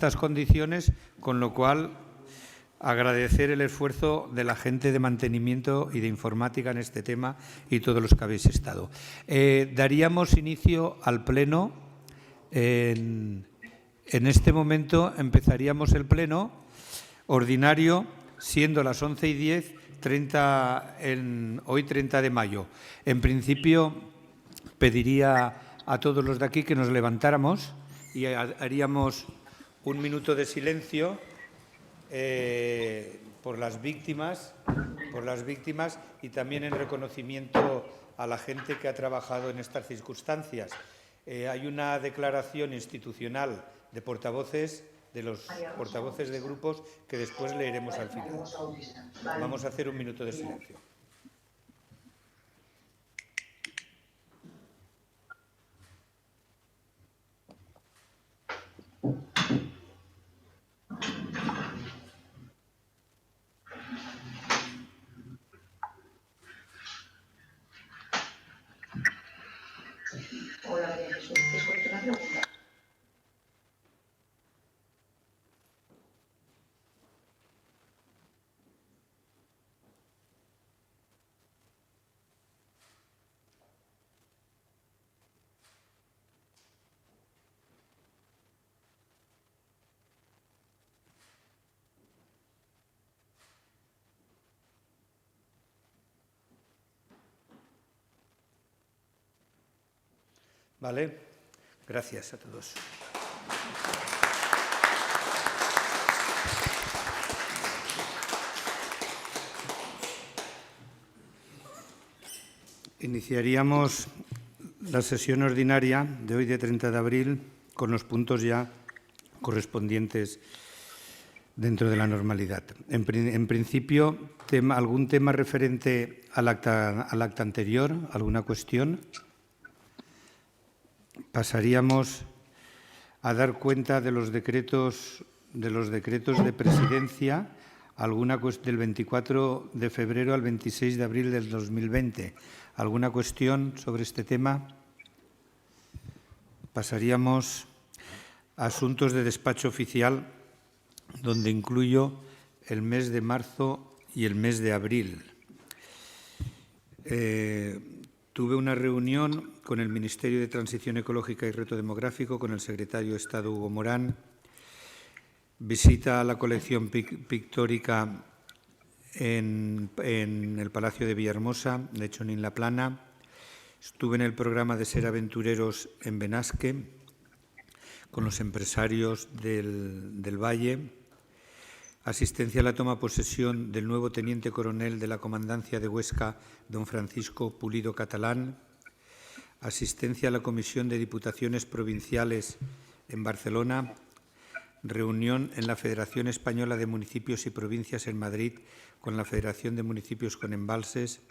estas condiciones, con lo cual agradecer el esfuerzo de la gente de mantenimiento y de informática en este tema y todos los que habéis estado. Daríamos inicio al pleno. En este momento empezaríamos el pleno ordinario, siendo las 11:10, hoy 30 de mayo. En principio, pediría a todos los de aquí que nos levantáramos y haríamos un minuto de silencio por las víctimas y también en reconocimiento a la gente que ha trabajado en estas circunstancias. Hay una declaración institucional de portavoces, de los portavoces de grupos, que después leeremos al final. Vamos a hacer un minuto de silencio. Hola, María Jesús. ¿Te escucho una pregunta? ¿Vale? Gracias a todos. Iniciaríamos la sesión ordinaria de hoy, de 30 de abril, con los puntos ya correspondientes dentro de la normalidad. En principio, ¿algún tema referente al acta anterior? ¿Alguna cuestión? Pasaríamos a dar cuenta de los decretos de presidencia, del 24 de febrero al 26 de abril del 2020. ¿Alguna cuestión sobre este tema? Pasaríamos a asuntos de despacho oficial, donde incluyo el mes de marzo y el mes de abril. Tuve una reunión con el Ministerio de Transición Ecológica y Reto Demográfico, con el secretario de Estado Hugo Morán, visita a la colección pictórica en el Palacio de Villahermosa, de hecho en La Plana. Estuve en el programa de Ser Aventureros en Benasque, con los empresarios del Valle. Asistencia a la toma de posesión del nuevo teniente coronel de la Comandancia de Huesca, don Francisco Pulido Catalán. Asistencia a la Comisión de Diputaciones Provinciales en Barcelona. Reunión en la Federación Española de Municipios y Provincias en Madrid con la Federación de Municipios con Embalses.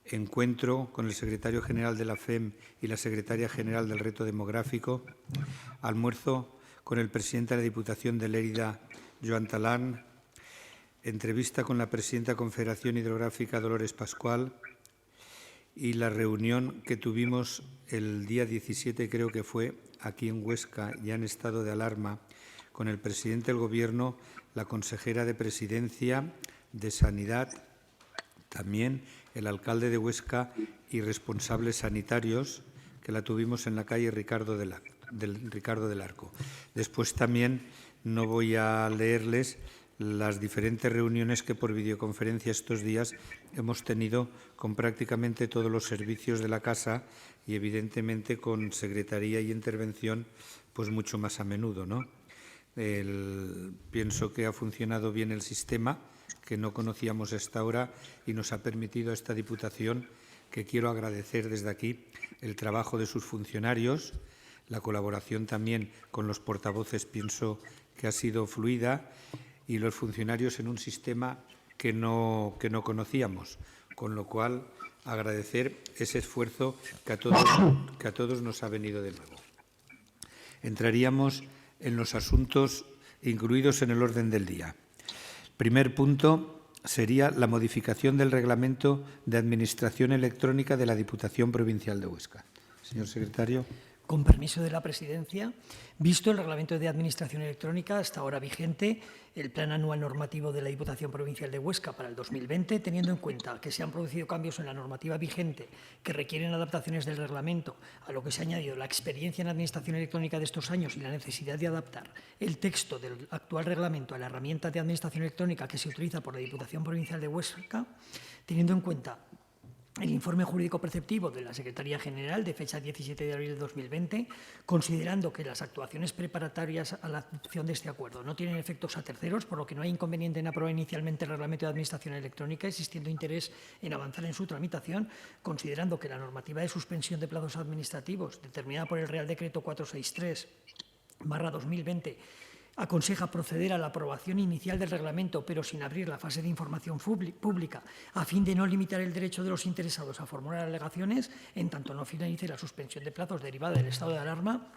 Encuentro con el secretario general de la FEM y la secretaria general del Reto Demográfico. Almuerzo con el presidente de la Diputación de Lérida, Joan Talán. Entrevista con la presidenta de Confederación Hidrográfica, Dolores Pascual. Y la reunión que tuvimos el día 17, creo que fue, aquí en Huesca, ya en estado de alarma, con el presidente del Gobierno, la consejera de Presidencia, de Sanidad, también el alcalde de Huesca y responsables sanitarios, que la tuvimos en la calle Ricardo del Arco. Después también no voy a leerles las diferentes reuniones que por videoconferencia estos días hemos tenido con prácticamente todos los servicios de la Casa y evidentemente con secretaría y intervención pues mucho más a menudo, ¿no? Pienso que ha funcionado bien el sistema, que no conocíamos hasta ahora y nos ha permitido a esta Diputación, que quiero agradecer desde aquí, el trabajo de sus funcionarios, la colaboración también con los portavoces, pienso que ha sido fluida, y los funcionarios en un sistema que no conocíamos, con lo cual agradecer ese esfuerzo que a todos nos ha venido de nuevo. Entraríamos en los asuntos incluidos en el orden del día. Primer punto sería la modificación del Reglamento de Administración Electrónica de la Diputación Provincial de Huesca. Señor secretario. Con permiso de la Presidencia, visto el Reglamento de Administración Electrónica hasta ahora vigente, el Plan Anual Normativo de la Diputación Provincial de Huesca para el 2020, teniendo en cuenta que se han producido cambios en la normativa vigente que requieren adaptaciones del reglamento, a lo que se ha añadido la experiencia en Administración Electrónica de estos años y la necesidad de adaptar el texto del actual reglamento a la herramienta de Administración Electrónica que se utiliza por la Diputación Provincial de Huesca, teniendo en cuenta el informe jurídico preceptivo de la Secretaría General de fecha 17 de abril de 2020, considerando que las actuaciones preparatorias a la adopción de este acuerdo no tienen efectos a terceros, por lo que no hay inconveniente en aprobar inicialmente el Reglamento de Administración Electrónica, existiendo interés en avanzar en su tramitación, considerando que la normativa de suspensión de plazos administrativos determinada por el Real Decreto 463/2020 aconseja proceder a la aprobación inicial del reglamento, pero sin abrir la fase de información pública, a fin de no limitar el derecho de los interesados a formular alegaciones, en tanto no finalice la suspensión de plazos derivada del estado de alarma.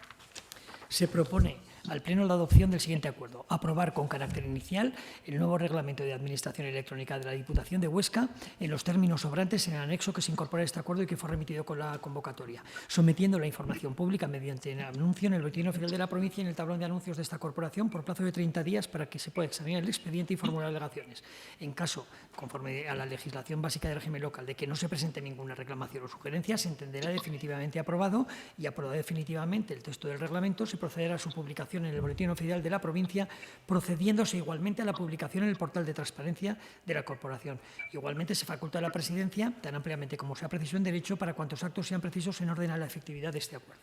Se propone al Pleno la adopción del siguiente acuerdo: aprobar con carácter inicial el nuevo Reglamento de Administración Electrónica de la Diputación de Huesca en los términos sobrantes en el anexo que se incorpora a este acuerdo y que fue remitido con la convocatoria, sometiendo la información pública mediante anuncio en el Boletín Oficial de la provincia y en el tablón de anuncios de esta corporación por plazo de 30 días para que se pueda examinar el expediente y formular alegaciones. En caso, conforme a la legislación básica del régimen local, de que no se presente ninguna reclamación o sugerencia, se entenderá definitivamente aprobado, y aprobado definitivamente el texto del reglamento, se procederá a su publicación en el Boletín Oficial de la provincia, procediéndose igualmente a la publicación en el portal de transparencia de la corporación. Igualmente se faculta a la Presidencia, tan ampliamente como sea preciso en derecho, para cuantos actos sean precisos en orden a la efectividad de este acuerdo.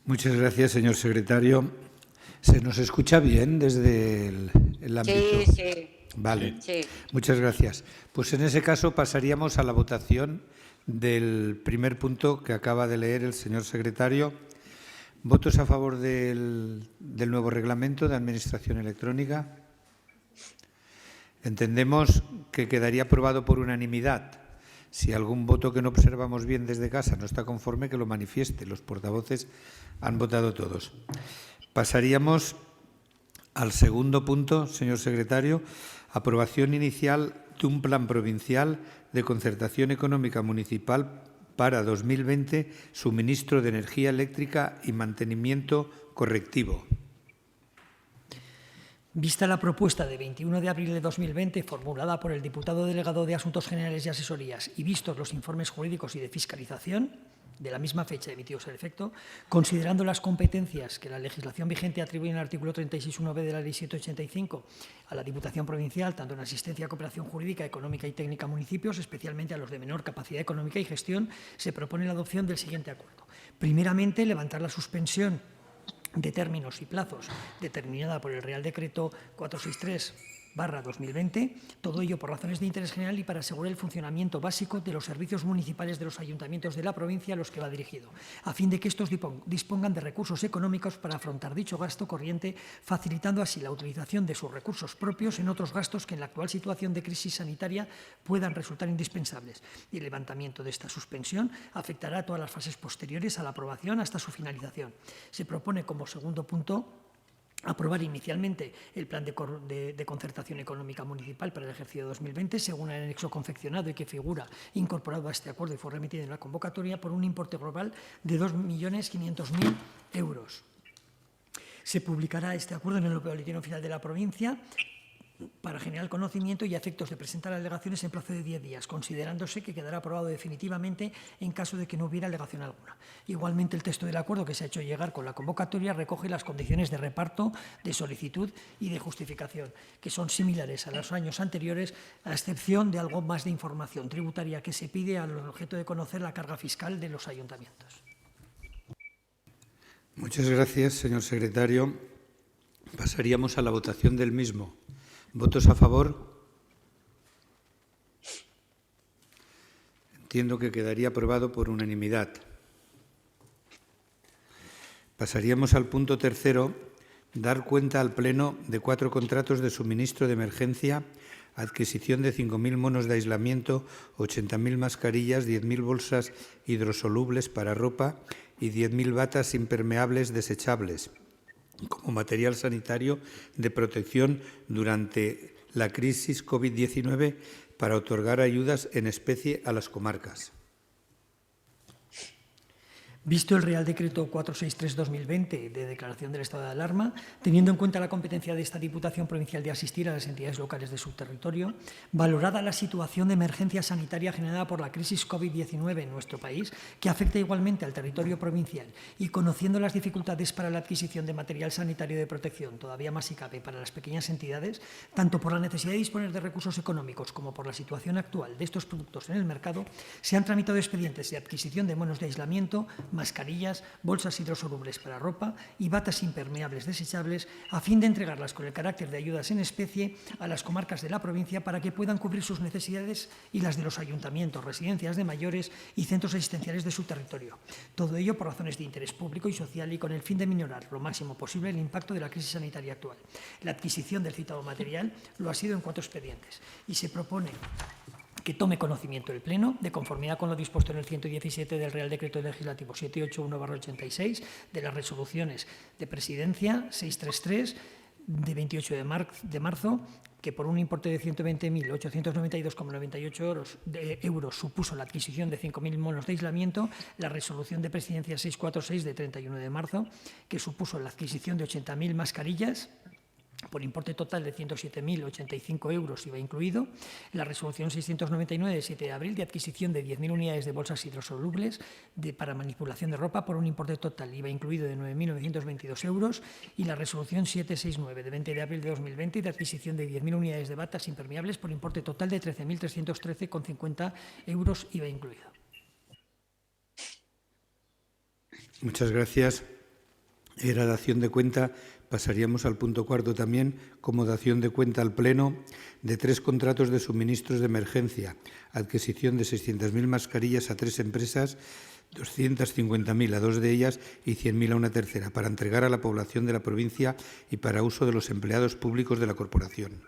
Muchas gracias, señor secretario. ¿Se nos escucha bien desde el ámbito? Sí. Vale. Sí. Muchas gracias. Pues en ese caso pasaríamos a la votación del primer punto que acaba de leer el señor secretario. ¿Votos a favor del nuevo reglamento de Administración Electrónica? Entendemos que quedaría aprobado por unanimidad. Si algún voto que no observamos bien desde casa no está conforme, que lo manifieste. Los portavoces han votado todos. Pasaríamos al segundo punto, señor secretario: aprobación inicial de un plan provincial de concertación económica municipal para 2020, suministro de energía eléctrica y mantenimiento correctivo. Vista la propuesta de 21 de abril de 2020 formulada por el diputado delegado de Asuntos Generales y Asesorías y vistos los informes jurídicos y de fiscalización de la misma fecha emitidos al efecto, considerando las competencias que la legislación vigente atribuye en el artículo 36.1b de la Ley 785 a la Diputación Provincial, tanto en asistencia a cooperación jurídica, económica y técnica a municipios, especialmente a los de menor capacidad económica y gestión, se propone la adopción del siguiente acuerdo. Primeramente, levantar la suspensión de términos y plazos determinada por el Real Decreto 463/2020, todo ello por razones de interés general y para asegurar el funcionamiento básico de los servicios municipales de los ayuntamientos de la provincia a los que va dirigido, a fin de que estos dispongan de recursos económicos para afrontar dicho gasto corriente, facilitando así la utilización de sus recursos propios en otros gastos que en la actual situación de crisis sanitaria puedan resultar indispensables. Y el levantamiento de esta suspensión afectará a todas las fases posteriores a la aprobación hasta su finalización. Se propone como segundo punto aprobar inicialmente el Plan de Concertación Económica Municipal para el ejercicio 2020, según el anexo confeccionado y que figura incorporado a este acuerdo y fue remitido en la convocatoria, por un importe global de 2.500.000 euros. Se publicará este acuerdo en el Boletín Oficial de la provincia para generar conocimiento y a efectos de presentar alegaciones en plazo de 10 días, considerándose que quedará aprobado definitivamente en caso de que no hubiera alegación alguna. Igualmente, el texto del acuerdo que se ha hecho llegar con la convocatoria recoge las condiciones de reparto, de solicitud y de justificación, que son similares a los años anteriores, a excepción de algo más de información tributaria que se pide al objeto de conocer la carga fiscal de los ayuntamientos. Muchas gracias, señor secretario. Pasaríamos a la votación del mismo. ¿Votos a favor? Entiendo que quedaría aprobado por unanimidad. Pasaríamos al punto tercero: dar cuenta al Pleno de 4 contratos de suministro de emergencia, adquisición de 5.000 monos de aislamiento, 80.000 mascarillas, 10.000 bolsas hidrosolubles para ropa y 10.000 batas impermeables desechables como material sanitario de protección durante la crisis COVID-19 para otorgar ayudas en especie a las comarcas. Visto el Real Decreto 463/2020 de declaración del estado de alarma, teniendo en cuenta la competencia de esta Diputación Provincial de asistir a las entidades locales de su territorio, valorada la situación de emergencia sanitaria generada por la crisis COVID-19 en nuestro país, que afecta igualmente al territorio provincial, y conociendo las dificultades para la adquisición de material sanitario de protección, todavía más si cabe para las pequeñas entidades, tanto por la necesidad de disponer de recursos económicos como por la situación actual de estos productos en el mercado, se han tramitado expedientes de adquisición de monos de aislamiento, mascarillas, bolsas hidrosolubles para ropa y batas impermeables desechables a fin de entregarlas con el carácter de ayudas en especie a las comarcas de la provincia para que puedan cubrir sus necesidades y las de los ayuntamientos, residencias de mayores y centros asistenciales de su territorio. Todo ello por razones de interés público y social y con el fin de minorar lo máximo posible el impacto de la crisis sanitaria actual. La adquisición del citado material lo ha sido en 4 expedientes y se propone que tome conocimiento el Pleno, de conformidad con lo dispuesto en el 117 del Real Decreto Legislativo 781/86, de las resoluciones de Presidencia 633 de 28 de marzo, que por un importe de 120.892,98 euros supuso la adquisición de 5.000 monos de aislamiento, la resolución de Presidencia 646 de 31 de marzo, que supuso la adquisición de 80.000 mascarillas, por importe total de 107.085 euros, IVA incluido, la resolución 699 de 7 de abril de adquisición de 10.000 unidades de bolsas hidrosolubles para manipulación de ropa por un importe total, IVA incluido, de 9.922 euros, y la resolución 769 de 20 de abril de 2020 de adquisición de 10.000 unidades de batas impermeables por importe total de 13.313,50 euros, IVA incluido. Muchas gracias. Era dación de cuenta. Pasaríamos al punto 4 también, como dación de cuenta al Pleno de 3 contratos de suministros de emergencia, adquisición de 600.000 mascarillas a 3 empresas, 250.000 a 2 de ellas y 100.000 a una tercera, para entregar a la población de la provincia y para uso de los empleados públicos de la corporación.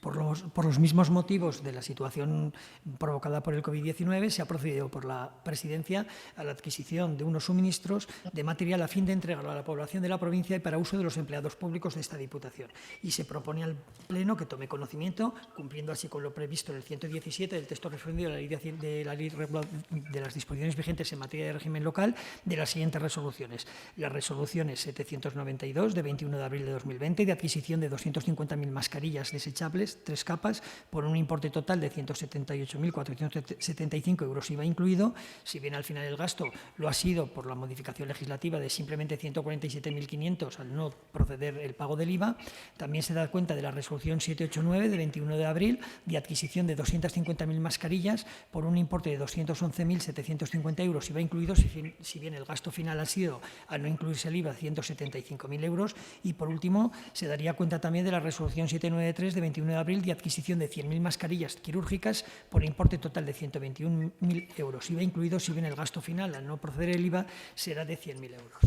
Por los mismos motivos de la situación provocada por el COVID-19, se ha procedido por la Presidencia a la adquisición de unos suministros de material a fin de entregarlo a la población de la provincia y para uso de los empleados públicos de esta Diputación. Y se propone al Pleno que tome conocimiento, cumpliendo así con lo previsto en el 117 del texto referido de la ley de las disposiciones vigentes en materia de régimen local, de las siguientes resoluciones. Las resoluciones 792 de 21 de abril de 2020 de adquisición de 250.000 mascarillas desechables, 3 capas, por un importe total de 178.475 euros, IVA incluido, si bien al final el gasto lo ha sido por la modificación legislativa de simplemente 147.500 al no proceder el pago del IVA. También se da cuenta de la resolución 789 de 21 de abril de adquisición de 250.000 mascarillas por un importe de 211.750 euros, IVA incluido, si bien el gasto final ha sido, al no incluirse el IVA, 175.000 euros. Y por último, se daría cuenta también de la resolución 793 de 21 de abril de adquisición de 100.000 mascarillas quirúrgicas por importe total de 121.000 euros, IVA incluido, si bien el gasto final, al no proceder el IVA, será de 100.000 euros.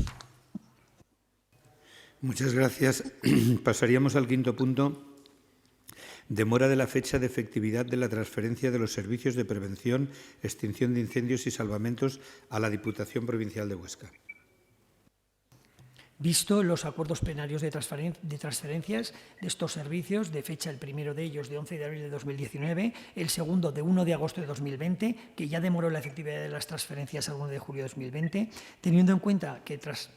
Muchas gracias. Pasaríamos al 5º punto. Demora de la fecha de efectividad de la transferencia de los servicios de prevención, extinción de incendios y salvamentos a la Diputación Provincial de Huesca. Visto los acuerdos plenarios de transferencias de estos servicios, de fecha el primero de ellos de 11 de abril de 2019, el segundo de 1 de agosto de 2020, que ya demoró la efectividad de las transferencias al 1 de julio de 2020, teniendo en cuenta que tras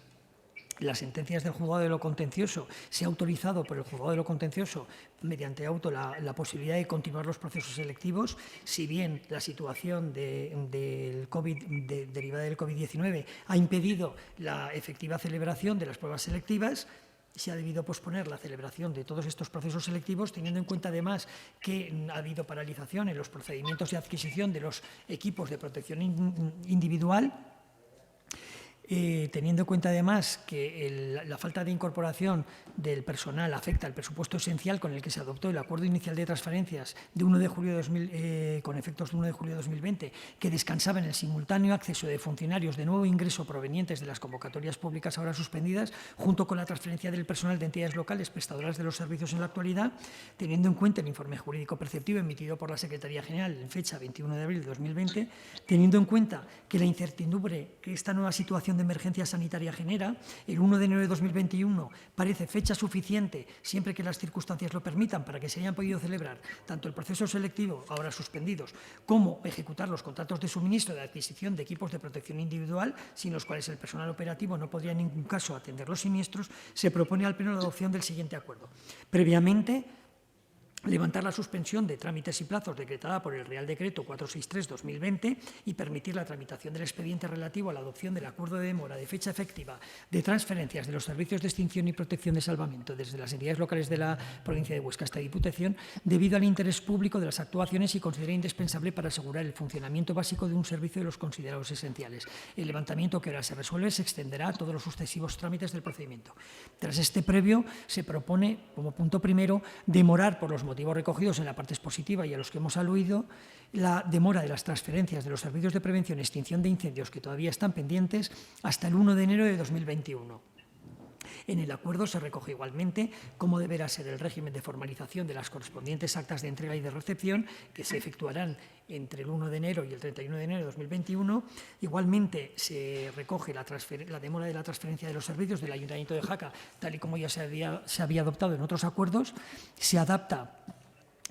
las sentencias del Juzgado de lo Contencioso se ha autorizado por el Juzgado de lo Contencioso mediante auto la posibilidad de continuar los procesos selectivos, si bien la situación del derivada del COVID-19 ha impedido la efectiva celebración de las pruebas selectivas. Se ha debido posponer la celebración de todos estos procesos selectivos, teniendo en cuenta además que ha habido paralización en los procedimientos de adquisición de los equipos de protección individual. Teniendo en cuenta además que la falta de incorporación del personal afecta al presupuesto esencial con el que se adoptó el acuerdo inicial de transferencias de 1 de julio con efectos de 1 de julio de 2020, que descansaba en el simultáneo acceso de funcionarios de nuevo ingreso provenientes de las convocatorias públicas ahora suspendidas, junto con la transferencia del personal de entidades locales prestadoras de los servicios en la actualidad, teniendo en cuenta el informe jurídico preceptivo emitido por la Secretaría General en fecha 21 de abril de 2020, teniendo en cuenta que la incertidumbre que esta nueva situación de emergencia sanitaria genera, el 1 de enero de 2021 parece fecha suficiente, siempre que las circunstancias lo permitan, para que se hayan podido celebrar tanto el proceso selectivo, ahora suspendidos, como ejecutar los contratos de suministro de adquisición de equipos de protección individual, sin los cuales el personal operativo no podría en ningún caso atender los siniestros. Se propone al Pleno la adopción del siguiente acuerdo. Previamente, levantar la suspensión de trámites y plazos decretada por el Real Decreto 463/2020 y permitir la tramitación del expediente relativo a la adopción del acuerdo de demora de fecha efectiva de transferencias de los servicios de extinción y protección de salvamento desde las entidades locales de la provincia de Huesca hasta Diputación, debido al interés público de las actuaciones y considera indispensable para asegurar el funcionamiento básico de un servicio de los considerados esenciales. El levantamiento que ahora se resuelve se extenderá a todos los sucesivos trámites del procedimiento. Tras este previo, se propone, como punto primero, demorar por los motivos recogidos en la parte expositiva y a los que hemos aludido, la demora de las transferencias de los servicios de prevención y extinción de incendios que todavía están pendientes hasta el 1 de enero de 2021. En el acuerdo se recoge igualmente cómo deberá ser el régimen de formalización de las correspondientes actas de entrega y de recepción, que se efectuarán entre el 1 de enero y el 31 de enero de 2021. Igualmente se recoge la demora de la transferencia de los servicios del Ayuntamiento de Jaca, tal y como ya se había adoptado en otros acuerdos. Se adapta.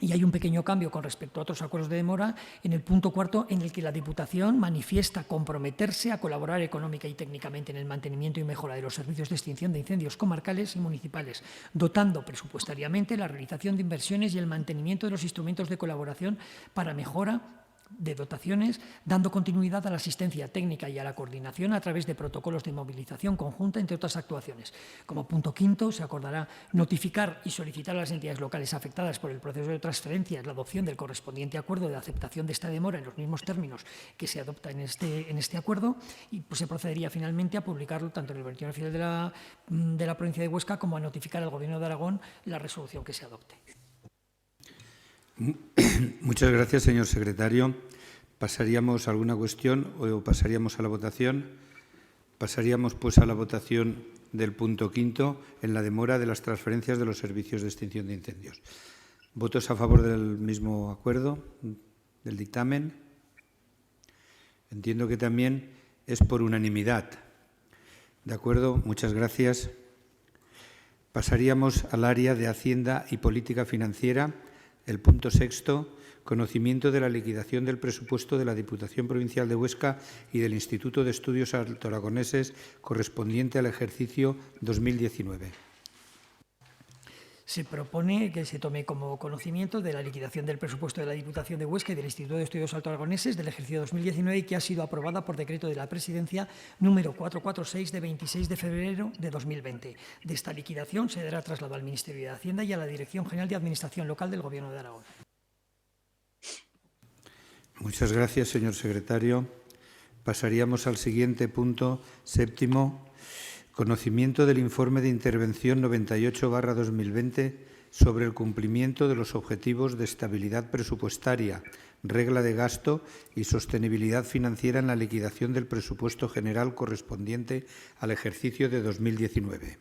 Y hay un pequeño cambio con respecto a otros acuerdos de demora en el punto cuarto, en el que la Diputación manifiesta comprometerse a colaborar económica y técnicamente en el mantenimiento y mejora de los servicios de extinción de incendios comarcales y municipales, dotando presupuestariamente la realización de inversiones y el mantenimiento de los instrumentos de colaboración para mejora de dotaciones, dando continuidad a la asistencia técnica y a la coordinación a través de protocolos de movilización conjunta, entre otras actuaciones. Como punto quinto, se acordará notificar y solicitar a las entidades locales afectadas por el proceso de transferencias la adopción del correspondiente acuerdo de aceptación de esta demora en los mismos términos que se adopta en este acuerdo, y pues se procedería finalmente a publicarlo tanto en el Boletín Oficial de la provincia de Huesca como a notificar al Gobierno de Aragón la resolución que se adopte. Muchas gracias, señor secretario. ¿Pasaríamos a alguna cuestión o pasaríamos a la votación? Pasaríamos, pues, a la votación del punto quinto en la demora de las transferencias de los servicios de extinción de incendios. ¿Votos a favor del mismo acuerdo, del dictamen? Entiendo que también es por unanimidad. ¿De acuerdo? Muchas gracias. Pasaríamos al área de Hacienda y Política Financiera. El punto sexto, conocimiento de la liquidación del presupuesto de la Diputación Provincial de Huesca y del Instituto de Estudios Altoaragoneses correspondiente al ejercicio 2019. Se propone que se tome como conocimiento de la liquidación del presupuesto de la Diputación de Huesca y del Instituto de Estudios Altoaragoneses del ejercicio 2019 y que ha sido aprobada por decreto de la Presidencia número 446 de 26 de febrero de 2020. De esta liquidación se dará traslado al Ministerio de Hacienda y a la Dirección General de Administración Local del Gobierno de Aragón. Muchas gracias, señor secretario. Pasaríamos al siguiente punto séptimo. Conocimiento del informe de intervención 98/2020 sobre el cumplimiento de los objetivos de estabilidad presupuestaria, regla de gasto y sostenibilidad financiera en la liquidación del presupuesto general correspondiente al ejercicio de 2019.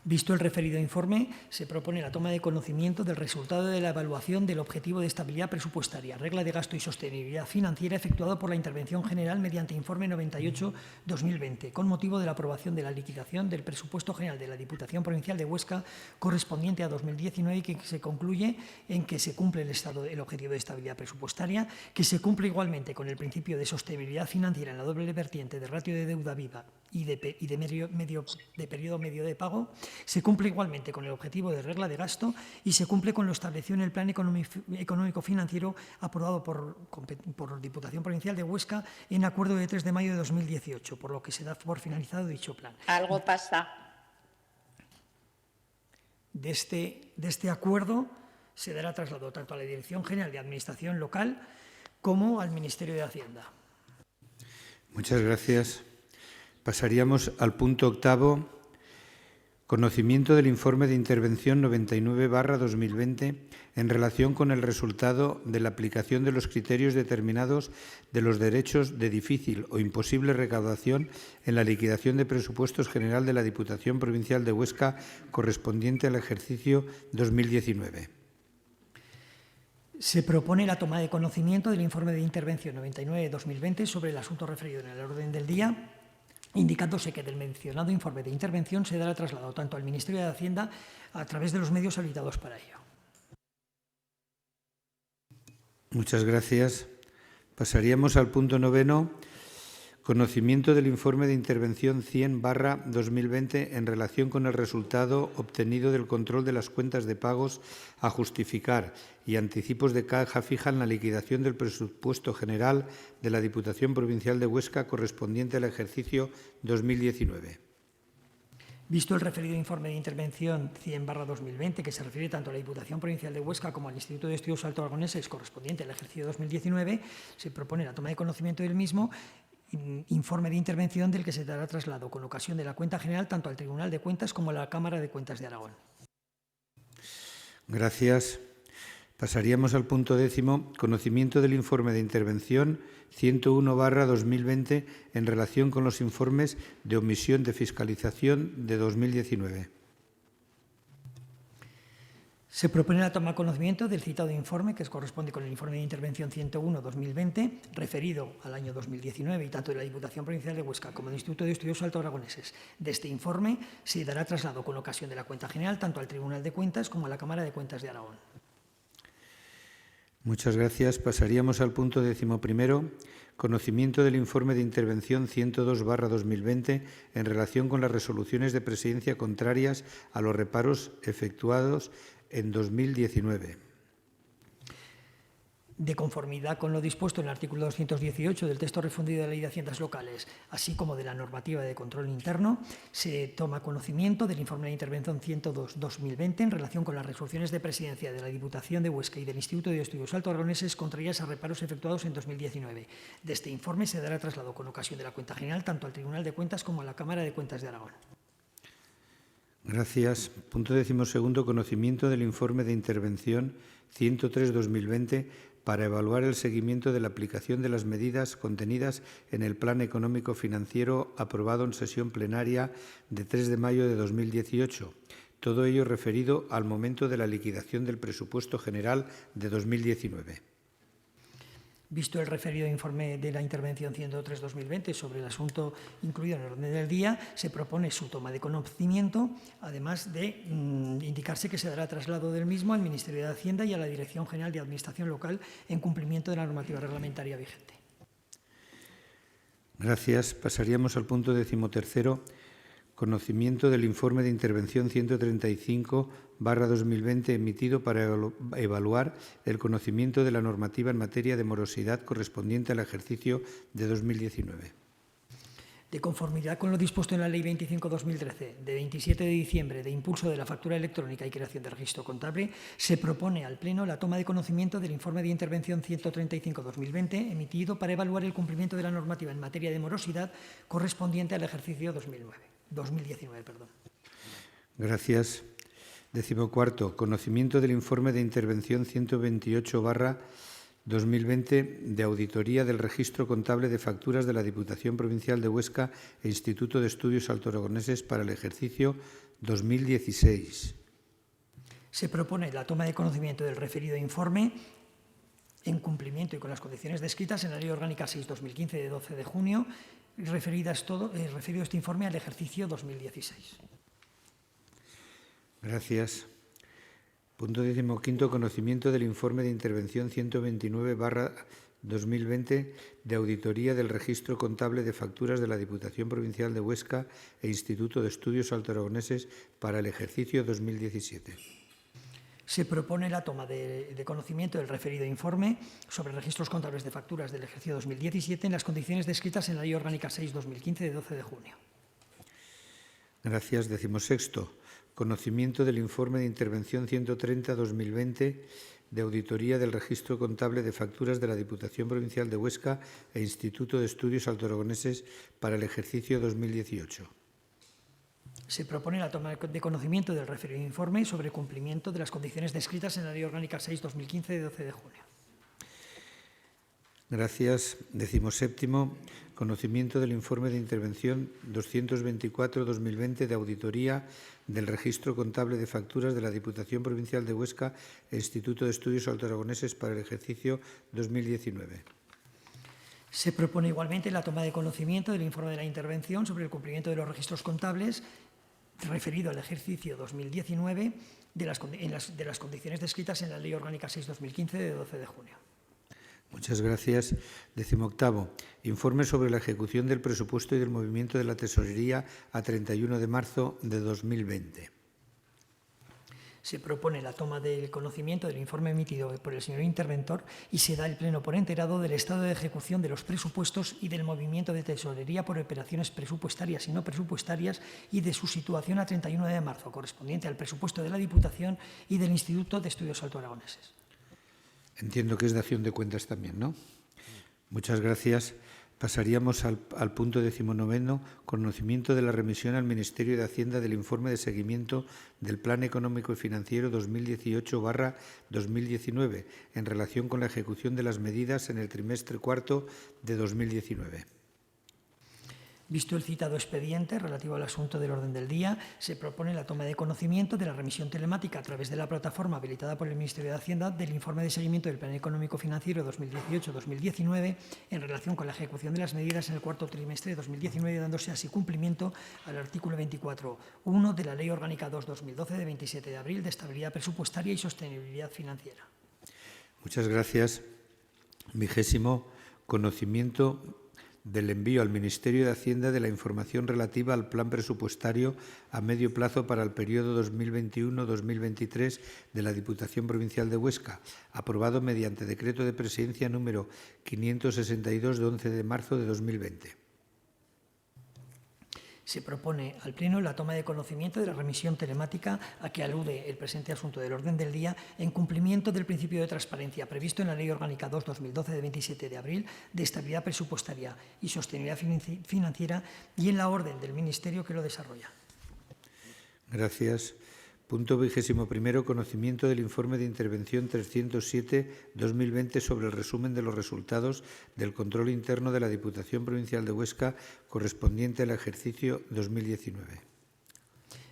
Visto el referido informe, se propone la toma de conocimiento del resultado de la evaluación del objetivo de estabilidad presupuestaria, regla de gasto y sostenibilidad financiera efectuado por la Intervención General mediante informe 98/2020, con motivo de la aprobación de la liquidación del presupuesto general de la Diputación Provincial de Huesca correspondiente a 2019 y que se concluye en que se cumple el objetivo de estabilidad presupuestaria, que se cumple igualmente con el principio de sostenibilidad financiera en la doble vertiente de ratio de deuda viva y de periodo medio de pago. Se cumple igualmente con el objetivo de regla de gasto y se cumple con lo establecido en el Plan Económico-Financiero aprobado por Diputación Provincial de Huesca en acuerdo de 3 de mayo de 2018, por lo que se da por finalizado dicho plan. Algo pasa. De este acuerdo se dará traslado tanto a la Dirección General de Administración Local como al Ministerio de Hacienda. Muchas gracias. Pasaríamos al punto octavo. Conocimiento del informe de intervención 99/2020 en relación con el resultado de la aplicación de los criterios determinados de los derechos de difícil o imposible recaudación en la liquidación de presupuestos general de la Diputación Provincial de Huesca correspondiente al ejercicio 2019. Se propone la toma de conocimiento del informe de intervención 99-2020 sobre el asunto referido en el orden del día, indicándose que del mencionado informe de intervención se dará traslado tanto al Ministerio de Hacienda a través de los medios habilitados para ello. Muchas gracias. Pasaríamos al punto 9, conocimiento del informe de intervención 100/2020 en relación con el resultado obtenido del control de las cuentas de pagos a justificar y anticipos de caja fija en la liquidación del presupuesto general de la Diputación Provincial de Huesca correspondiente al ejercicio 2019. Visto el referido informe de intervención 100/2020, que se refiere tanto a la Diputación Provincial de Huesca como al Instituto de Estudios Alto Aragoneses correspondiente al ejercicio 2019, se propone la toma de conocimiento del mismo, informe de intervención del que se dará traslado con ocasión de la cuenta general tanto al Tribunal de Cuentas como a la Cámara de Cuentas de Aragón. Gracias. Pasaríamos al punto 10, conocimiento del informe de intervención 101/2020 en relación con los informes de omisión de fiscalización de 2019. Se propone la toma de conocimiento del citado informe, que corresponde con el informe de intervención 101/2020, referido al año 2019, y tanto de la Diputación Provincial de Huesca como del Instituto de Estudios Alto Aragoneses. De este informe se dará traslado con ocasión de la cuenta general tanto al Tribunal de Cuentas como a la Cámara de Cuentas de Aragón. Muchas gracias. Pasaríamos al punto 11, conocimiento del informe de intervención 102/2020 en relación con las resoluciones de presidencia contrarias a los reparos efectuados en 2019. De conformidad con lo dispuesto en el artículo 218 del texto refundido de la Ley de Haciendas Locales, así como de la normativa de control interno, se toma conocimiento del informe de intervención 102/2020 en relación con las resoluciones de presidencia de la Diputación de Huesca y del Instituto de Estudios Alto Aragoneses contrarias a reparos efectuados en 2019. De este informe se dará traslado con ocasión de la cuenta general tanto al Tribunal de Cuentas como a la Cámara de Cuentas de Aragón. Gracias. Punto 12, conocimiento del informe de intervención 103/2020 para evaluar el seguimiento de la aplicación de las medidas contenidas en el Plan Económico Financiero aprobado en sesión plenaria de 3 de mayo de 2018. Todo ello referido al momento de la liquidación del presupuesto general de 2019. Visto el referido informe de la intervención 103/2020 sobre el asunto incluido en el orden del día, se propone su toma de conocimiento, además de indicarse que se dará traslado del mismo al Ministerio de Hacienda y a la Dirección General de Administración Local en cumplimiento de la normativa reglamentaria vigente. Gracias. Pasaríamos al punto 13, conocimiento del informe de intervención 135/2020 emitido para evaluar el conocimiento de la normativa en materia de morosidad correspondiente al ejercicio de 2019. De conformidad con lo dispuesto en la Ley 25/2013, de 27 de diciembre, de impulso de la factura electrónica y creación de registro contable, se propone al Pleno la toma de conocimiento del informe de intervención 135/2020 emitido para evaluar el cumplimiento de la normativa en materia de morosidad correspondiente al ejercicio 2019. Gracias. 14, conocimiento del informe de intervención 128/2020 de auditoría del registro contable de facturas de la Diputación Provincial de Huesca e Instituto de Estudios Alto Aragoneses para el ejercicio 2016. Se propone la toma de conocimiento del referido informe en cumplimiento y con las condiciones descritas en la Ley Orgánica 6/2015 de 12 de junio, referido este informe al ejercicio 2016. Gracias. Punto 15, conocimiento del informe de intervención 129/2020 de auditoría del registro contable de facturas de la Diputación Provincial de Huesca e Instituto de Estudios Alto Aragoneses para el ejercicio 2017. Se propone la toma de conocimiento del referido informe sobre registros contables de facturas del ejercicio 2017 en las condiciones descritas en la Ley Orgánica 6/2015 de 12 de junio. Gracias. 16, conocimiento del informe de intervención 130/2020 de auditoría del registro contable de facturas de la Diputación Provincial de Huesca e Instituto de Estudios Alto Aragoneses para el ejercicio 2018. Se propone la toma de conocimiento del referido informe sobre cumplimiento de las condiciones descritas en la Ley Orgánica 6/2015 de 12 de junio. Gracias. 17º. Conocimiento del informe de intervención 224-2020 de auditoría del Registro Contable de Facturas de la Diputación Provincial de Huesca e Instituto de Estudios Altoaragoneses para el ejercicio 2019. Se propone igualmente la toma de conocimiento del informe de la intervención sobre el cumplimiento de los registros contables referido al ejercicio 2019 de las condiciones descritas en la Ley Orgánica 6/2015 de 12 de junio. Muchas gracias. 18º. Informe sobre la ejecución del presupuesto y del movimiento de la Tesorería a 31 de marzo de 2020. Se propone la toma del conocimiento del informe emitido por el señor interventor y se da el pleno por enterado del estado de ejecución de los presupuestos y del movimiento de tesorería por operaciones presupuestarias y no presupuestarias y de su situación a 31 de marzo, correspondiente al presupuesto de la Diputación y del Instituto de Estudios Altoaragoneses. Entiendo que es dación de cuentas también, ¿no? Muchas gracias. Pasaríamos al punto 19º, conocimiento de la remisión al Ministerio de Hacienda del informe de seguimiento del Plan Económico y Financiero 2018/2019 en relación con la ejecución de las medidas en el trimestre cuarto de 2019. Visto el citado expediente relativo al asunto del orden del día, se propone la toma de conocimiento de la remisión telemática a través de la plataforma habilitada por el Ministerio de Hacienda del informe de seguimiento del Plan Económico Financiero 2018-2019 en relación con la ejecución de las medidas en el cuarto trimestre de 2019, dándose así cumplimiento al artículo 24.1 de la Ley Orgánica 2/2012 de 27 de abril de estabilidad presupuestaria y sostenibilidad financiera. Muchas gracias. 20º, conocimiento del envío al Ministerio de Hacienda de la información relativa al plan presupuestario a medio plazo para el periodo 2021-2023 de la Diputación Provincial de Huesca, aprobado mediante decreto de presidencia número 562 de 11 de marzo de 2020. Se propone al Pleno la toma de conocimiento de la remisión telemática a que alude el presente asunto del orden del día en cumplimiento del principio de transparencia previsto en la Ley Orgánica 2/2012 de 27 de abril de estabilidad presupuestaria y sostenibilidad financiera y en la orden del Ministerio que lo desarrolla. Gracias. Punto 21º, conocimiento del informe de intervención 307/2020 sobre el resumen de los resultados del control interno de la Diputación Provincial de Huesca correspondiente al ejercicio 2019.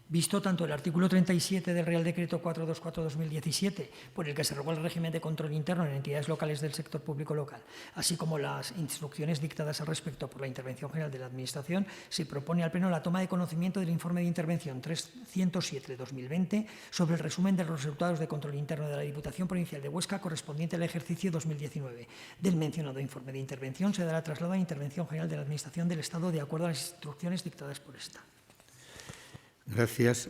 Visto tanto el artículo 37 del Real Decreto 424/2017, por el que se regula el régimen de control interno en entidades locales del sector público local, así como las instrucciones dictadas al respecto por la Intervención General de la Administración, se propone al Pleno la toma de conocimiento del informe de intervención 307/2020 sobre el resumen de los resultados de control interno de la Diputación Provincial de Huesca correspondiente al ejercicio 2019. Del mencionado informe de intervención se dará traslado a la Intervención General de la Administración del Estado de acuerdo a las instrucciones dictadas por esta. Gracias.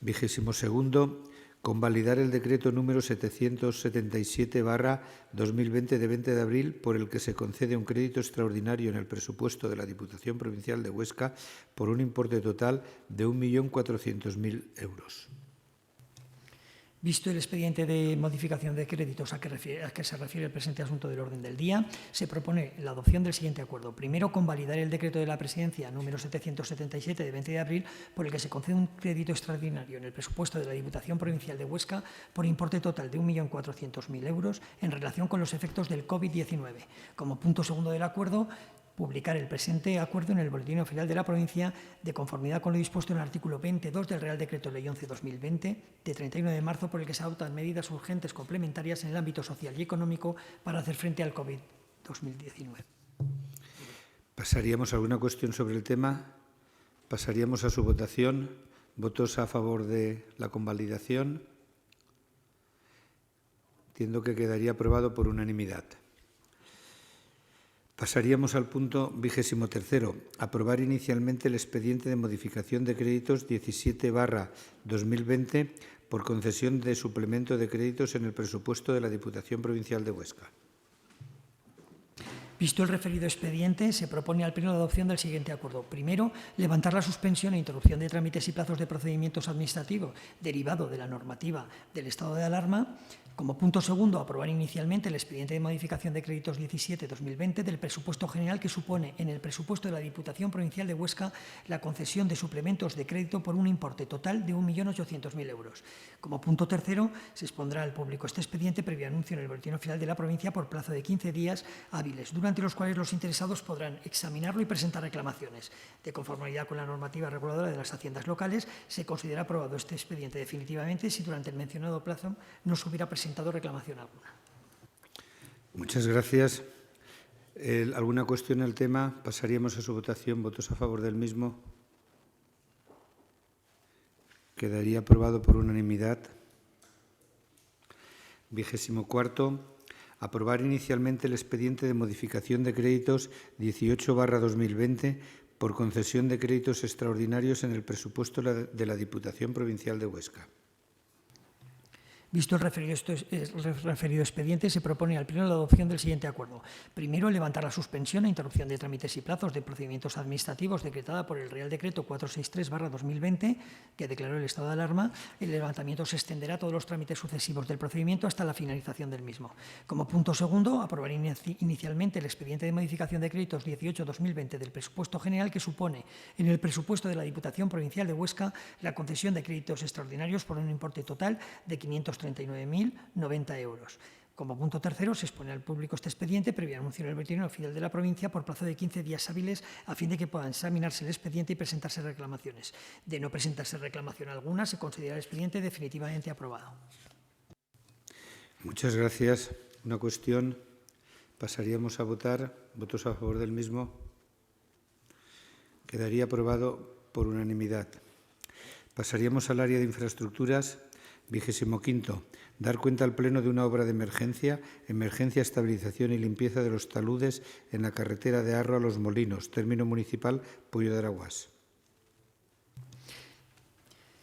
22º, convalidar el decreto número 777/2020 de 20 de abril por el que se concede un crédito extraordinario en el presupuesto de la Diputación Provincial de Huesca por un importe total de 1.400.000 euros. Visto el expediente de modificación de créditos a que se refiere el presente asunto del orden del día, se propone la adopción del siguiente acuerdo. Primero, convalidar el decreto de la Presidencia número 777 de 20 de abril por el que se concede un crédito extraordinario en el presupuesto de la Diputación Provincial de Huesca por importe total de 1.400.000 euros en relación con los efectos del COVID-19. Como punto segundo del acuerdo, publicar el presente acuerdo en el Boletín Oficial de la Provincia de conformidad con lo dispuesto en el artículo 22 del Real Decreto Ley 11/2020 de 31 de marzo por el que se adoptan medidas urgentes complementarias en el ámbito social y económico para hacer frente al COVID-2019. ¿Pasaríamos a alguna cuestión sobre el tema? Pasaríamos a su votación. ¿Votos a favor de la convalidación? Entiendo que quedaría aprobado por unanimidad. Pasaríamos al punto 23º. Aprobar inicialmente el expediente de modificación de créditos 17/2020 por concesión de suplemento de créditos en el presupuesto de la Diputación Provincial de Huesca. Visto el referido expediente, se propone al Pleno la adopción del siguiente acuerdo. Primero, levantar la suspensión e interrupción de trámites y plazos de procedimientos administrativos derivado de la normativa del estado de alarma. Como punto segundo, aprobar inicialmente el expediente de modificación de créditos 17-2020 del presupuesto general que supone en el presupuesto de la Diputación Provincial de Huesca la concesión de suplementos de crédito por un importe total de 1.800.000 euros. Como punto tercero, se expondrá al público este expediente previo anuncio en el Boletín Oficial de la provincia por plazo de 15 días hábiles, durante los cuales los interesados podrán examinarlo y presentar reclamaciones. De conformidad con la normativa reguladora de las haciendas locales, se considera aprobado este expediente definitivamente si durante el mencionado plazo no se hubiera presentado reclamación alguna. Muchas gracias. ¿Alguna cuestión al tema? Pasaríamos a su votación. ¿Votos a favor del mismo? Quedaría aprobado por unanimidad. 24. Aprobar inicialmente el expediente de modificación de créditos 18/2020 por concesión de créditos extraordinarios en el presupuesto de la Diputación Provincial de Huesca. Visto el referido expediente, se propone al Pleno la adopción del siguiente acuerdo. Primero, levantar la suspensión e interrupción de trámites y plazos de procedimientos administrativos decretada por el Real Decreto 463/2020, que declaró el estado de alarma. El levantamiento se extenderá a todos los trámites sucesivos del procedimiento hasta la finalización del mismo. Como punto segundo, aprobar inicialmente el expediente de modificación de créditos 18-2020 del presupuesto general que supone en el presupuesto de la Diputación Provincial de Huesca la concesión de créditos extraordinarios por un importe total de 539.090 euros. Como punto tercero, se expone al público este expediente previo anuncio en el Boletín Oficial de la provincia por plazo de 15 días hábiles a fin de que puedan examinarse el expediente y presentarse reclamaciones. De no presentarse reclamación alguna, se considera el expediente definitivamente aprobado. Muchas gracias. Una cuestión. Pasaríamos a votar. ¿Votos a favor del mismo? Quedaría aprobado por unanimidad. Pasaríamos al área de infraestructuras. 25. Dar cuenta al Pleno de una obra de emergencia, estabilización y limpieza de los taludes en la carretera de Arro a Los Molinos, término municipal Puyo de Araguás.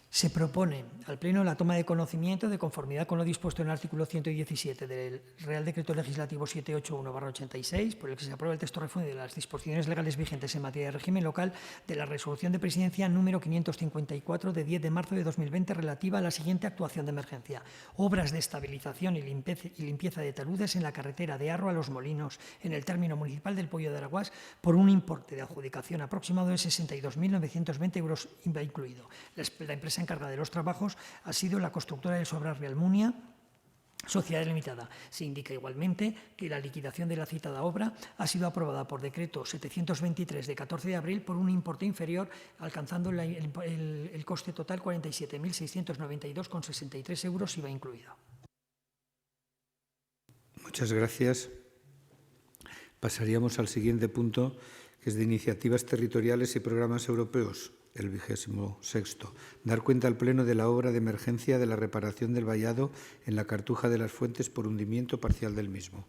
Se propone al Pleno la toma de conocimiento de conformidad con lo dispuesto en el artículo 117 del Real Decreto Legislativo 781/86, por el que se aprueba el texto refundido de las disposiciones legales vigentes en materia de régimen local de la Resolución de Presidencia número 554 de 10 de marzo de 2020 relativa a la siguiente actuación de emergencia. Obras de estabilización y limpieza de taludes en la carretera de Arro a Los Molinos, en el término municipal del Puyo de Araguás, por un importe de adjudicación aproximado de 62.920 euros IVA incluido. La empresa encargada de los trabajos ha sido la constructora del Sobrar Realmunia, Sociedad Limitada. Se indica igualmente que la liquidación de la citada obra ha sido aprobada por decreto 723 de 14 de abril por un importe inferior, alcanzando el coste total 47.692,63 euros IVA incluido. Muchas gracias. Pasaríamos al siguiente punto, que es de iniciativas territoriales y programas europeos. El 26. Dar cuenta al Pleno de la obra de emergencia de la reparación del vallado en la Cartuja de las Fuentes por hundimiento parcial del mismo.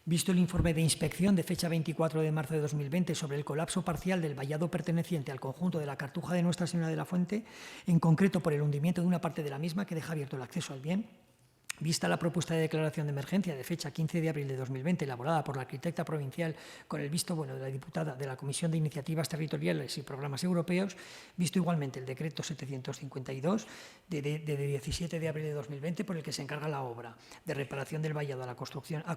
Visto el informe de inspección de fecha 24 de marzo de 2020 sobre el colapso parcial del vallado perteneciente al conjunto de la Cartuja de Nuestra Señora de la Fuente, en concreto por el hundimiento de una parte de la misma que deja abierto el acceso al bien, vista la propuesta de declaración de emergencia de fecha 15 de abril de 2020, elaborada por la arquitecta provincial con el visto bueno de la diputada de la Comisión de Iniciativas Territoriales y Programas Europeos, visto igualmente el decreto 752 de 17 de abril de 2020 por el que se encarga la obra de reparación del vallado a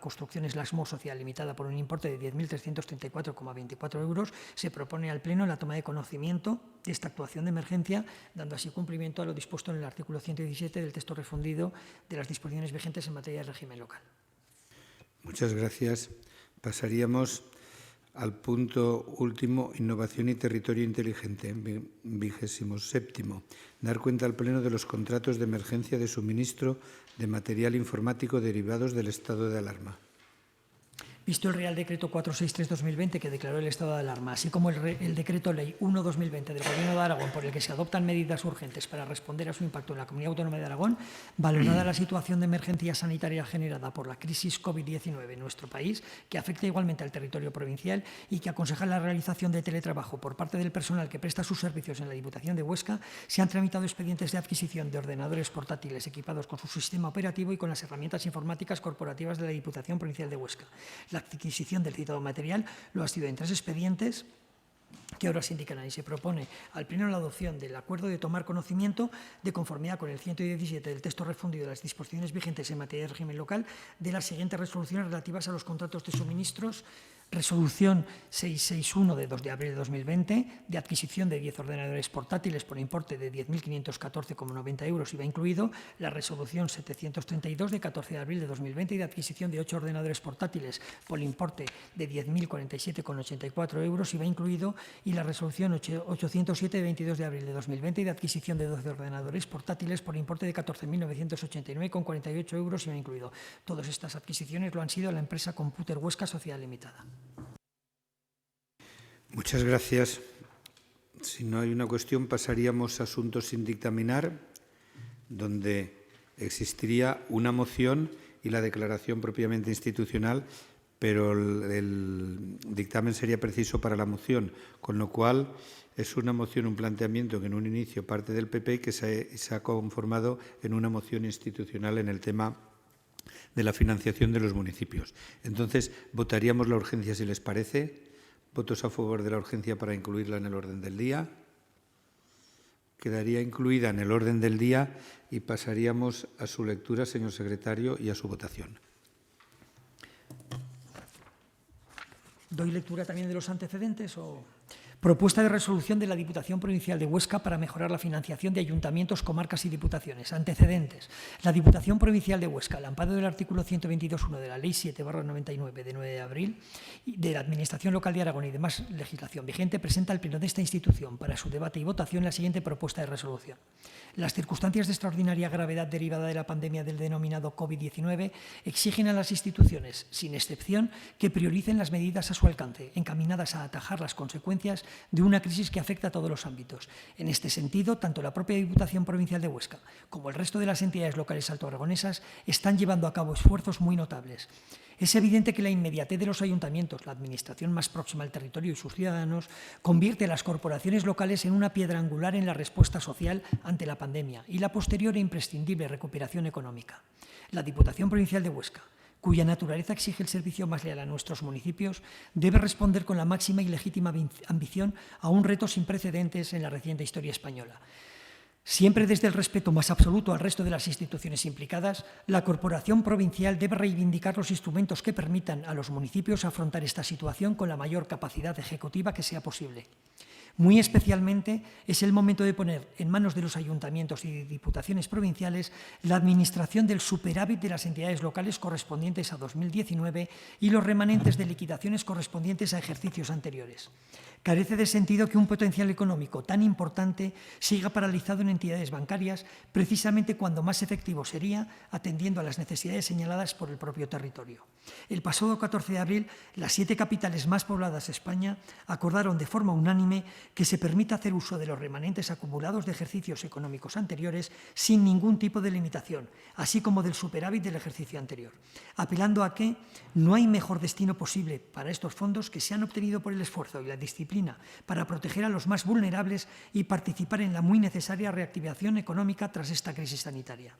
Construcciones Lasmo Social Limitada por un importe de 10.334,24 euros, se propone al Pleno la toma de conocimiento de esta actuación de emergencia, dando así cumplimiento a lo dispuesto en el artículo 117 del texto refundido de las disposiciones vigentes en materia de régimen local. Muchas gracias. Pasaríamos al punto último, innovación y territorio inteligente, 27. Dar cuenta al Pleno de los contratos de emergencia de suministro de material informático derivados del estado de alarma. Visto el Real Decreto 463/2020 que declaró el estado de alarma, así como el Decreto Ley 1/2020 del Gobierno de Aragón por el que se adoptan medidas urgentes para responder a su impacto en la Comunidad Autónoma de Aragón, valorada la situación de emergencia sanitaria generada por la crisis COVID-19 en nuestro país, que afecta igualmente al territorio provincial y que aconseja la realización de teletrabajo por parte del personal que presta sus servicios en la Diputación de Huesca, se han tramitado expedientes de adquisición de ordenadores portátiles equipados con su sistema operativo y con las herramientas informáticas corporativas de la Diputación Provincial de Huesca. La adquisición del citado material lo ha sido en 3 expedientes que ahora se indican ahí. Se propone al Pleno la adopción del acuerdo de tomar conocimiento, de conformidad con el 117 del texto refundido de las disposiciones vigentes en materia de régimen local, de las siguientes resoluciones relativas a los contratos de suministros. Resolución 661 de 2 de abril de 2020, de adquisición de 10 ordenadores portátiles por importe de 10.514,90 euros, IVA incluido. La resolución 732 de 14 de abril de 2020, de adquisición de 8 ordenadores portátiles por importe de 10.047,84 euros, IVA incluido. Y la resolución 807 de 22 de abril de 2020, de adquisición de 12 ordenadores portátiles por importe de 14.989,48 euros, IVA incluido. Todas estas adquisiciones lo han sido la empresa Computer Huesca Sociedad Limitada. Muchas gracias. Si no hay una cuestión, pasaríamos a asuntos sin dictaminar, donde existiría una moción y la declaración propiamente institucional, pero el dictamen sería preciso para la moción, con lo cual es una moción, un planteamiento que en un inicio parte del PP, que se ha conformado en una moción institucional en el tema de la financiación de los municipios. Entonces, votaríamos la urgencia si les parece. ¿Votos a favor de la urgencia para incluirla en el orden del día? Quedaría incluida en el orden del día y pasaríamos a su lectura, señor secretario, y a su votación. ¿Doy lectura también de los antecedentes o...? Propuesta de resolución de la Diputación Provincial de Huesca para mejorar la financiación de ayuntamientos, comarcas y diputaciones. Antecedentes. La Diputación Provincial de Huesca, al amparo del artículo 122.1 de la Ley 7/99 de 9 de abril de la Administración Local de Aragón y demás legislación vigente, presenta al Pleno de esta institución para su debate y votación la siguiente propuesta de resolución. Las circunstancias de extraordinaria gravedad derivada de la pandemia del denominado COVID-19 exigen a las instituciones, sin excepción, que prioricen las medidas a su alcance, encaminadas a atajar las consecuencias de una crisis que afecta a todos los ámbitos. En este sentido, tanto la propia Diputación Provincial de Huesca como el resto de las entidades locales altoaragonesas están llevando a cabo esfuerzos muy notables. Es evidente que la inmediatez de los ayuntamientos, la administración más próxima al territorio y sus ciudadanos, convierte a las corporaciones locales en una piedra angular en la respuesta social ante la pandemia y la posterior e imprescindible recuperación económica. La Diputación Provincial de Huesca, cuya naturaleza exige el servicio más leal a nuestros municipios, debe responder con la máxima y legítima ambición a un reto sin precedentes en la reciente historia española. Siempre desde el respeto más absoluto al resto de las instituciones implicadas, la Corporación Provincial debe reivindicar los instrumentos que permitan a los municipios afrontar esta situación con la mayor capacidad ejecutiva que sea posible. Muy especialmente es el momento de poner en manos de los ayuntamientos y diputaciones provinciales la administración del superávit de las entidades locales correspondientes a 2019 y los remanentes de liquidaciones correspondientes a ejercicios anteriores. Carece de sentido que un potencial económico tan importante siga paralizado en entidades bancarias, precisamente cuando más efectivo sería atendiendo a las necesidades señaladas por el propio territorio. El pasado 14 de abril, las 7 capitales más pobladas de España acordaron de forma unánime que se permita hacer uso de los remanentes acumulados de ejercicios económicos anteriores sin ningún tipo de limitación, así como del superávit del ejercicio anterior, apelando a que no hay mejor destino posible para estos fondos que se han obtenido por el esfuerzo y la disciplina para proteger a los más vulnerables y participar en la muy necesaria reactivación económica tras esta crisis sanitaria.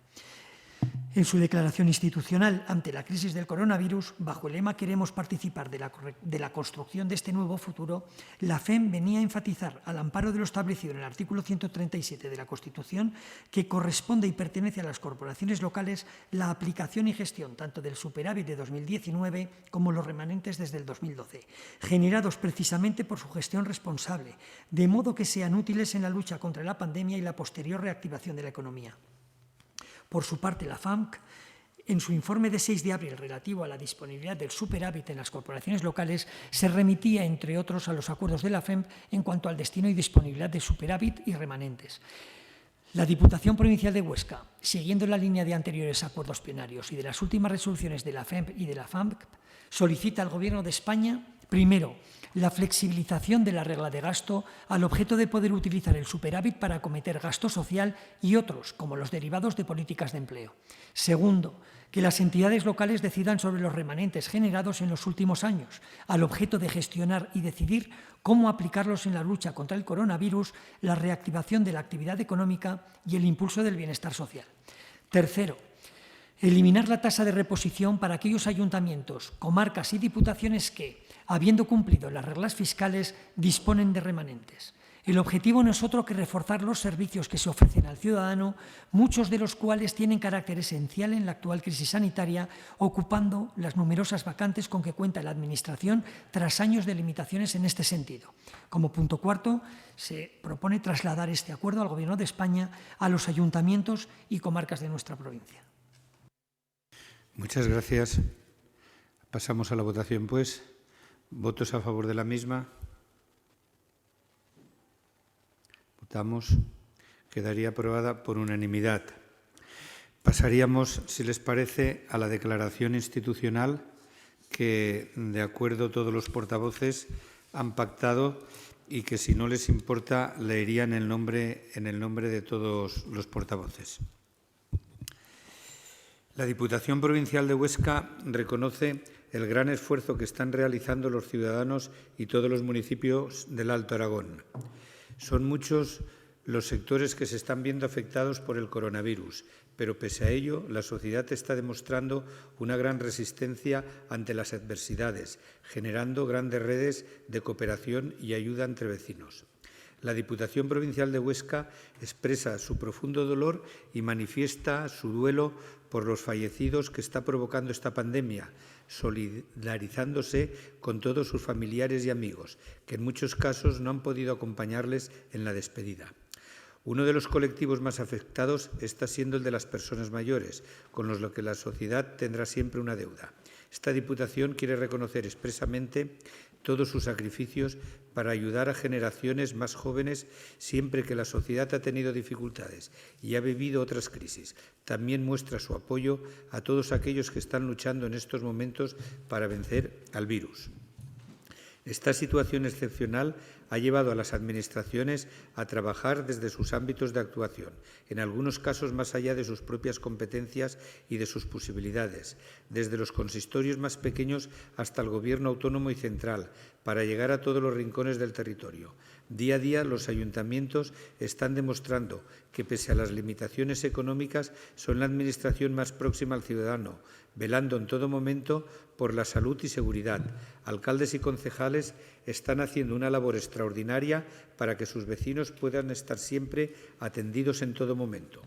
En su declaración institucional ante la crisis del coronavirus, bajo el lema «Queremos participar de la construcción de este nuevo futuro», la FEM venía a enfatizar, al amparo de lo establecido en el artículo 137 de la Constitución, que corresponde y pertenece a las corporaciones locales la aplicación y gestión tanto del superávit de 2019 como los remanentes desde el 2012, generados precisamente por su gestión responsable, de modo que sean útiles en la lucha contra la pandemia y la posterior reactivación de la economía. Por su parte, la FAMC, en su informe de 6 de abril relativo a la disponibilidad del superávit en las corporaciones locales, se remitía, entre otros, a los acuerdos de la FEMP en cuanto al destino y disponibilidad de superávit y remanentes. La Diputación Provincial de Huesca, siguiendo la línea de anteriores acuerdos plenarios y de las últimas resoluciones de la FEMP y de la FAMC, solicita al Gobierno de España, primero, la flexibilización de la regla de gasto al objeto de poder utilizar el superávit para acometer gasto social y otros, como los derivados de políticas de empleo. Segundo, que las entidades locales decidan sobre los remanentes generados en los últimos años, al objeto de gestionar y decidir cómo aplicarlos en la lucha contra el coronavirus, la reactivación de la actividad económica y el impulso del bienestar social. Tercero, Eliminar la tasa de reposición para aquellos ayuntamientos, comarcas y diputaciones que, habiendo cumplido las reglas fiscales, disponen de remanentes. El objetivo no es otro que reforzar los servicios que se ofrecen al ciudadano, muchos de los cuales tienen carácter esencial en la actual crisis sanitaria, ocupando las numerosas vacantes con que cuenta la Administración tras años de limitaciones en este sentido. Como punto cuarto, se propone trasladar este acuerdo al Gobierno de España, a los ayuntamientos y comarcas de nuestra provincia. Muchas gracias. Pasamos a la votación, pues. ¿Votos a favor de la misma? Votamos. Quedaría aprobada por unanimidad. Pasaríamos, si les parece, a la declaración institucional que, de acuerdo, todos los portavoces han pactado y que, si no les importa, leerían en el nombre de todos los portavoces. La Diputación Provincial de Huesca reconoce el gran esfuerzo que están realizando los ciudadanos y todos los municipios del Alto Aragón. Son muchos los sectores que se están viendo afectados por el coronavirus, pero pese a ello, la sociedad está demostrando una gran resistencia ante las adversidades, generando grandes redes de cooperación y ayuda entre vecinos. La Diputación Provincial de Huesca expresa su profundo dolor y manifiesta su duelo por los fallecidos que está provocando esta pandemia, solidarizándose con todos sus familiares y amigos, que en muchos casos no han podido acompañarles en la despedida. Uno de los colectivos más afectados está siendo el de las personas mayores, con los que la sociedad tendrá siempre una deuda. Esta Diputación quiere reconocer expresamente todos sus sacrificios para ayudar a generaciones más jóvenes siempre que la sociedad ha tenido dificultades y ha vivido otras crisis. También muestra su apoyo a todos aquellos que están luchando en estos momentos para vencer al virus. Esta situación excepcional ha llevado a las administraciones a trabajar desde sus ámbitos de actuación, en algunos casos más allá de sus propias competencias y de sus posibilidades, desde los consistorios más pequeños hasta el Gobierno autónomo y central, para llegar a todos los rincones del territorio. Día a día, los ayuntamientos están demostrando que, pese a las limitaciones económicas, son la administración más próxima al ciudadano, velando en todo momento por la salud y seguridad. Alcaldes y concejales están haciendo una labor extraordinaria para que sus vecinos puedan estar siempre atendidos en todo momento.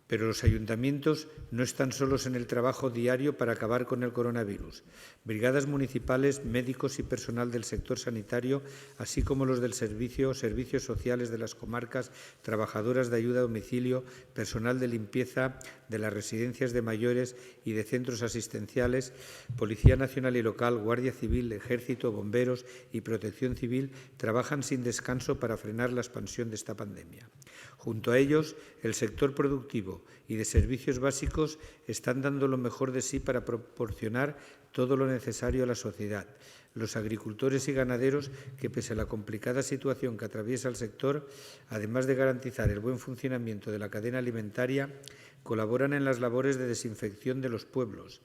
Pero los ayuntamientos no están solos en el trabajo diario para acabar con el coronavirus. Brigadas municipales, médicos y personal del sector sanitario, así como los del servicios sociales de las comarcas, trabajadoras de ayuda a domicilio, personal de limpieza de las residencias de mayores y de centros asistenciales, Policía Nacional y Local, Guardia Civil, Ejército, Bomberos y Protección Civil trabajan sin descanso para frenar la expansión de esta pandemia. Junto a ellos, el sector productivo y de servicios básicos están dando lo mejor de sí para proporcionar todo lo necesario a la sociedad. Los agricultores y ganaderos, que pese a la complicada situación que atraviesa el sector, además de garantizar el buen funcionamiento de la cadena alimentaria, colaboran en las labores de desinfección de los pueblos.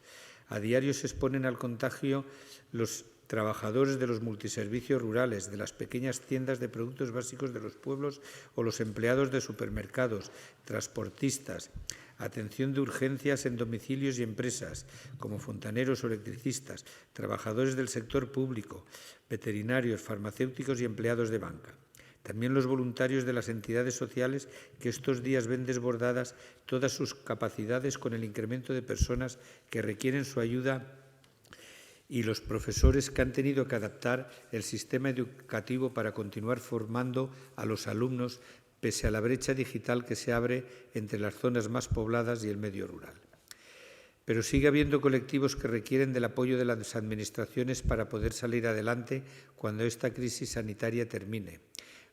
A diario se exponen al contagio los trabajadores de los multiservicios rurales, de las pequeñas tiendas de productos básicos de los pueblos o los empleados de supermercados, transportistas, atención de urgencias en domicilios y empresas, como fontaneros o electricistas, trabajadores del sector público, veterinarios, farmacéuticos y empleados de banca. También los voluntarios de las entidades sociales que estos días ven desbordadas todas sus capacidades con el incremento de personas que requieren su ayuda, y los profesores que han tenido que adaptar el sistema educativo para continuar formando a los alumnos pese a la brecha digital que se abre entre las zonas más pobladas y el medio rural. Pero sigue habiendo colectivos que requieren del apoyo de las administraciones para poder salir adelante cuando esta crisis sanitaria termine.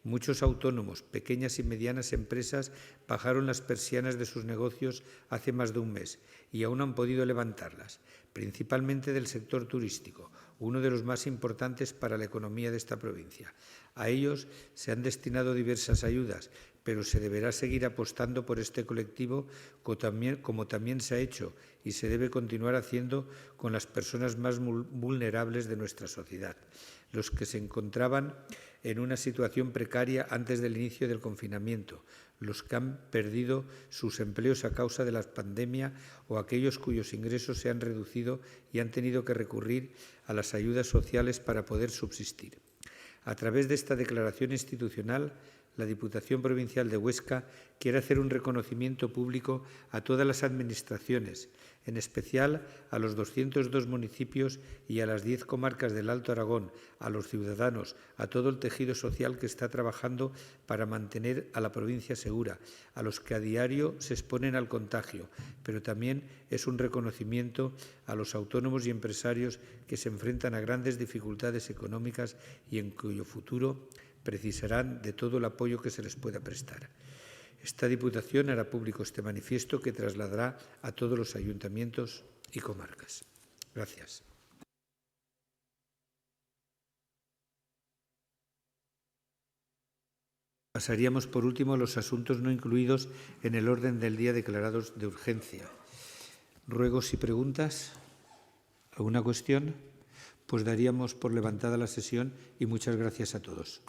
Muchos autónomos, pequeñas y medianas empresas bajaron las persianas de sus negocios hace más de un mes y aún han podido levantarlas, principalmente del sector turístico, uno de los más importantes para la economía de esta provincia. A ellos se han destinado diversas ayudas, pero se deberá seguir apostando por este colectivo, como también se ha hecho y se debe continuar haciendo con las personas más vulnerables de nuestra sociedad. los que se encontraban en una situación precaria antes del inicio del confinamiento, los que han perdido sus empleos a causa de la pandemia o aquellos cuyos ingresos se han reducido y han tenido que recurrir a las ayudas sociales para poder subsistir. A través de esta declaración institucional, la Diputación Provincial de Huesca quiere hacer un reconocimiento público a todas las administraciones, en especial a los 202 municipios y a las 10 comarcas del Alto Aragón, a los ciudadanos, a todo el tejido social que está trabajando para mantener a la provincia segura, a los que a diario se exponen al contagio, pero también es un reconocimiento a los autónomos y empresarios que se enfrentan a grandes dificultades económicas y en cuyo futuro precisarán de todo el apoyo que se les pueda prestar. Esta Diputación hará público este manifiesto que trasladará a todos los ayuntamientos y comarcas. Gracias. Pasaríamos, por último, a los asuntos no incluidos en el orden del día declarados de urgencia. Ruegos y preguntas. ¿Alguna cuestión? Pues daríamos por levantada la sesión y muchas gracias a todos.